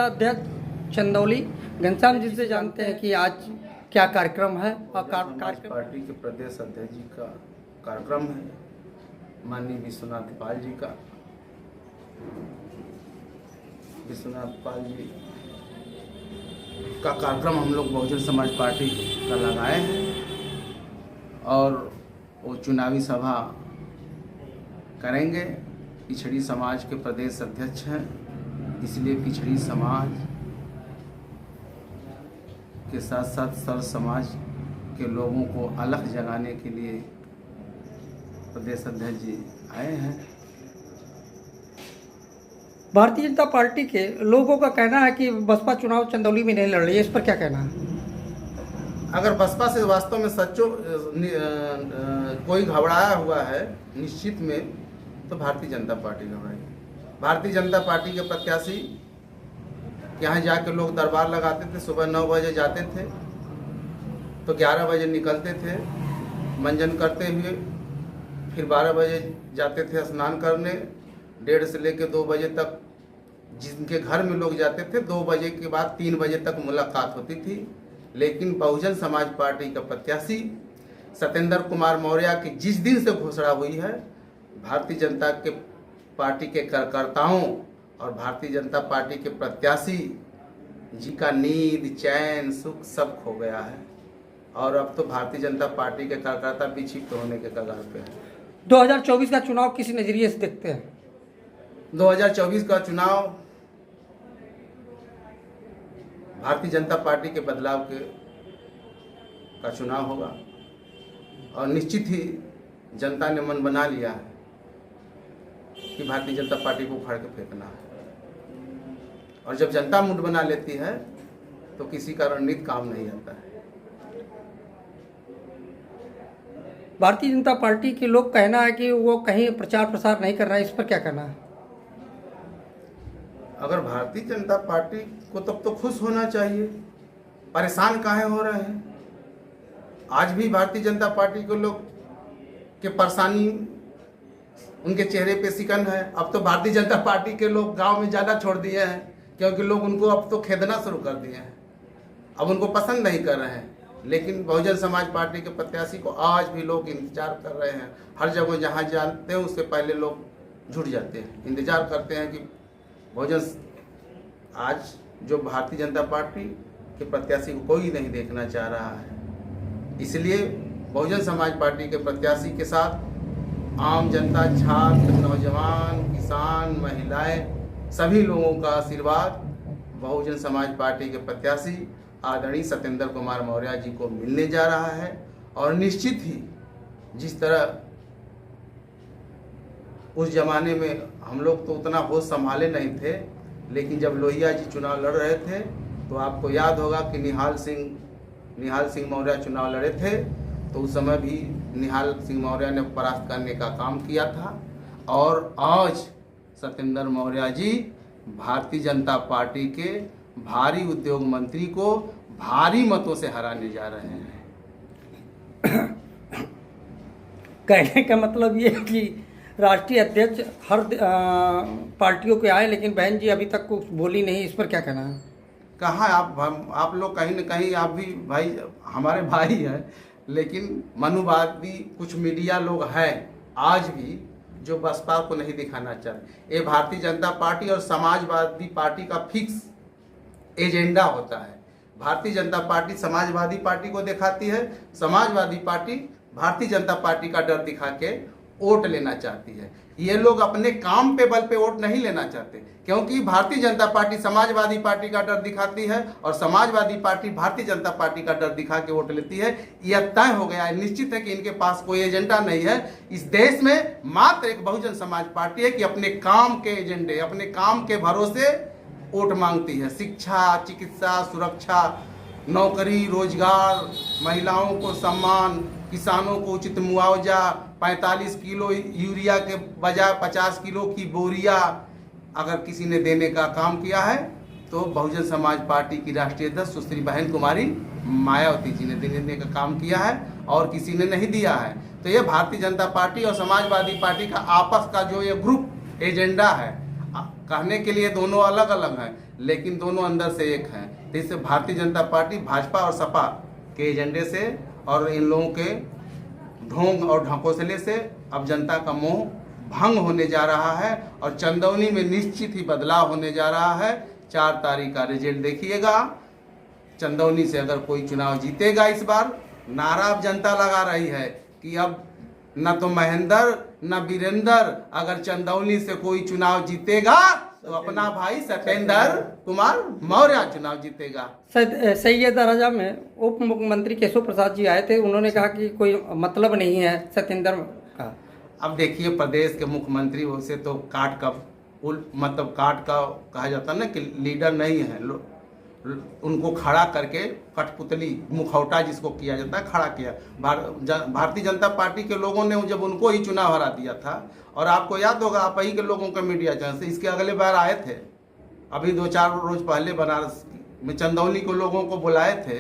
जिला अध्यक्ष चंदौली घनश्याम जी से जानते हैं कि आज क्या कार्यक्रम है और कार्यक्रम पार्टी के प्रदेश अध्यक्ष जी का कार्यक्रम है, माननीय विश्वनाथ पाल जी का। विश्वनाथ पाल जी का कार्यक्रम हम लोग बहुजन समाज पार्टी का लगाए हैं और वो चुनावी सभा करेंगे। पिछड़ी समाज के प्रदेश अध्यक्ष हैं, इसलिए पिछड़ी समाज के साथ साथ सर्व समाज के लोगों को अलग जगाने के लिए प्रदेश अध्यक्ष जी आए हैं। भारतीय जनता पार्टी के लोगों का कहना है कि बसपा चुनाव चंदौली में नहीं लड़ रही है, इस पर क्या कहना है? अगर बसपा से वास्तव में सच्चो कोई घबराया हुआ है निश्चित में, तो भारतीय जनता पार्टी घबराई। भारतीय जनता पार्टी के प्रत्याशी यहाँ जाके लोग दरबार लगाते थे, सुबह 9 बजे जाते थे तो 11 बजे निकलते थे मंजन करते हुए, फिर 12 बजे जाते थे स्नान करने, 1:30 से लेकर 2 बजे तक जिनके घर में लोग जाते थे, 2 बजे के बाद 3 बजे तक मुलाकात होती थी। लेकिन बहुजन समाज पार्टी का प्रत्याशी सत्येंद्र कुमार मौर्य की जिस दिन से घोषणा हुई है, भारतीय जनता के पार्टी के कार्यकर्ताओं और भारतीय जनता पार्टी के प्रत्याशी जी का नींद चैन सुख सब खो गया है और अब तो भारतीय जनता पार्टी के कार्यकर्ता विक्षिप्त होने के कगार पे हैं। 2024 का चुनाव किस नजरिए से देखते हैं? 2024 का चुनाव भारतीय जनता पार्टी के बदलाव का चुनाव होगा और निश्चित ही जनता ने मन बना लिया है कि भारतीय जनता पार्टी को उखाड़ के फेंकना है। और जब जनता मूड बना लेती है तो किसी का रणनीति काम नहीं आता है। भारतीय जनता पार्टी के लोग कहना है कि वो कहीं प्रचार प्रसार नहीं कर रहा है, इस पर क्या कहना है? अगर भारतीय जनता पार्टी को तब तो खुश होना चाहिए, परेशान काहे हो रहे हैं? आज भी भारतीय जनता पार्टी के लोग के परेशानी उनके चेहरे पे सिकन है। अब तो भारतीय जनता पार्टी के लोग गांव में ज़्यादा छोड़ दिए हैं क्योंकि लोग उनको अब तो खेदना शुरू कर दिए हैं, अब उनको पसंद नहीं कर रहे हैं। लेकिन बहुजन समाज पार्टी के प्रत्याशी को आज भी लोग इंतजार कर रहे हैं। हर जगह जहां जानते हैं उससे पहले लोग जुट जाते हैं, इंतजार करते हैं कि बहुजन आज जो भारतीय जनता पार्टी के प्रत्याशी को कोई नहीं देखना चाह रहा है। इसलिए बहुजन समाज पार्टी के प्रत्याशी के साथ आम जनता, छात्र, नौजवान, किसान, महिलाएं, सभी लोगों का आशीर्वाद बहुजन समाज पार्टी के प्रत्याशी आदरणीय सत्येंद्र कुमार मौर्य जी को मिलने जा रहा है। और निश्चित ही जिस तरह उस जमाने में हम लोग तो उतना होश संभाले नहीं थे, लेकिन जब लोहिया जी चुनाव लड़ रहे थे तो आपको याद होगा कि निहाल सिंह मौर्य चुनाव लड़े थे, तो उस समय भी निहाल सिंह मौर्य ने परास्त करने का काम किया था। और आज सत्येंद्र मौर्य जी भारतीय जनता पार्टी के भारी उद्योग मंत्री को भारी मतों से हराने जा रहे हैं। कहने का मतलब ये है कि राष्ट्रीय अध्यक्ष हर पार्टियों के आए, लेकिन बहन जी अभी तक कुछ बोली नहीं, इस पर क्या कहना है? कहाँ आप लोग कहीं न कहीं आप भी भाई हमारे भाई हैं, लेकिन मनुवादी कुछ मीडिया लोग हैं आज भी जो बसपा को नहीं दिखाना चाहते। ये भारतीय जनता पार्टी और समाजवादी पार्टी का फिक्स एजेंडा होता है। भारतीय जनता पार्टी समाजवादी पार्टी को दिखाती है, समाजवादी पार्टी भारतीय जनता पार्टी का डर दिखा के वोट लेना चाहती है। ये लोग अपने काम पे बल पे वोट नहीं लेना चाहते, क्योंकि भारतीय जनता पार्टी समाजवादी पार्टी का डर दिखाती है और समाजवादी पार्टी भारतीय जनता पार्टी का डर दिखा के वोट लेती है। यह तय हो गया है, निश्चित है कि इनके पास कोई एजेंडा नहीं है। इस देश में मात्र एक बहुजन समाज पार्टी है कि अपने काम के एजेंडे, अपने काम के भरोसे वोट मांगती है। शिक्षा, चिकित्सा, सुरक्षा, नौकरी, रोजगार, महिलाओं को सम्मान, किसानों को उचित मुआवजा, 45 किलो यूरिया के बजाय 50 किलो की बोरिया अगर किसी ने देने का काम किया है तो बहुजन समाज पार्टी की राष्ट्रीय अध्यक्ष सुश्री बहन कुमारी मायावती जी ने देने का काम किया है और किसी ने नहीं दिया है। तो ये भारतीय जनता पार्टी और समाजवादी पार्टी का आपस का जो ये ग्रुप एजेंडा है, कहने के लिए दोनों अलग अलग हैं, लेकिन दोनों अंदर से एक हैं। तो इससे भारतीय जनता पार्टी भाजपा और सपा के एजेंडे से और इन लोगों के ढोंग और ढकोसले से अब जनता का मोह भंग होने जा रहा है और चंदौली में निश्चित ही बदलाव होने जा रहा है। 4 तारीख का रिजल्ट देखिएगा। चंदौली से अगर कोई चुनाव जीतेगा इस बार, नारा अब जनता लगा रही है कि अब न तो महेंद्र न वीरेंद्र, अगर चंदौली से कोई चुनाव जीतेगा तो अपना भाई सत्येंद्र कुमार मौर्य चुनाव जीतेगा। सैयद राजा में उप मुख्यमंत्री केशव प्रसाद जी आए थे, उन्होंने कहा कि कोई मतलब नहीं है सत्येंद्र का। अब देखिए, प्रदेश के मुख्यमंत्री वैसे तो काट का मतलब काट का कहा जाता है ना कि लीडर नहीं है, उनको खड़ा करके कठपुतली मुखौटा जिसको किया जाता है खड़ा किया। भारतीय जनता पार्टी के लोगों ने जब उनको ही चुनाव हरा दिया था, और आपको याद होगा, आप ही के लोगों का मीडिया चैनल से इसके अगले बार आए थे, अभी 2-4 रोज पहले बनारस में चंदौली को लोगों को बुलाए थे,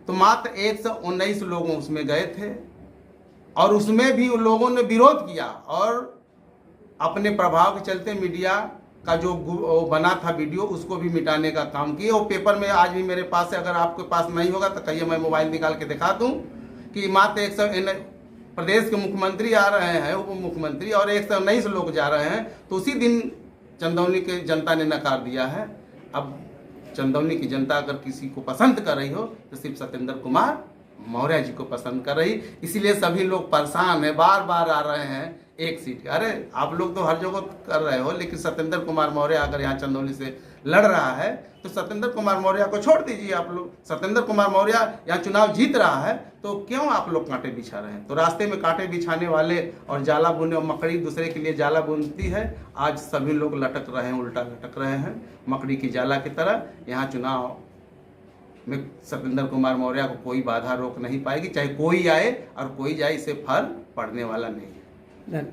तो मात्र 119 लोग उसमें गए थे और उसमें भी उन लोगों ने विरोध किया और अपने प्रभाव के चलते मीडिया का जो बना था वीडियो उसको भी मिटाने का काम किया। वो पेपर में आज भी मेरे पास है, अगर आपके पास नहीं होगा तो कहिए, मैं मोबाइल निकाल के दिखा दूं कि मात्र 100 प्रदेश के मुख्यमंत्री आ रहे हैं, उप मुख्यमंत्री, और 119 लोग जा रहे हैं। तो उसी दिन चंदौली के जनता ने नकार दिया है। अब चंदौली की जनता अगर किसी को पसंद कर रही हो तो सिर्फ सत्येंद्र कुमार मौर्य जी को पसंद कर रही, इसीलिए सभी लोग परेशान है, बार बार आ रहे हैं एक सीट। अरे आप लोग तो हर जगह कर रहे हो, लेकिन सत्येंद्र कुमार मौर्य अगर यहाँ चंदौली से लड़ रहा है तो सत्येंद्र कुमार मौर्य को छोड़ दीजिए आप लोग। सत्येंद्र कुमार मौर्य यहाँ चुनाव जीत रहा है तो क्यों आप लोग कांटे बिछा रहे हैं? तो रास्ते में कांटे बिछाने वाले और जाला बुनने और मकड़ी दूसरे के लिए जाला बुनती है। आज सभी लोग लटक रहे हैं, उल्टा लटक रहे हैं मकड़ी की जाला की तरह। यहाँ चुनाव में सत्येंद्र कुमार मौर्य को कोई बाधा रोक नहीं पाएगी, चाहे कोई आए और कोई जाए, इससे फर्क पड़ने वाला नहीं है।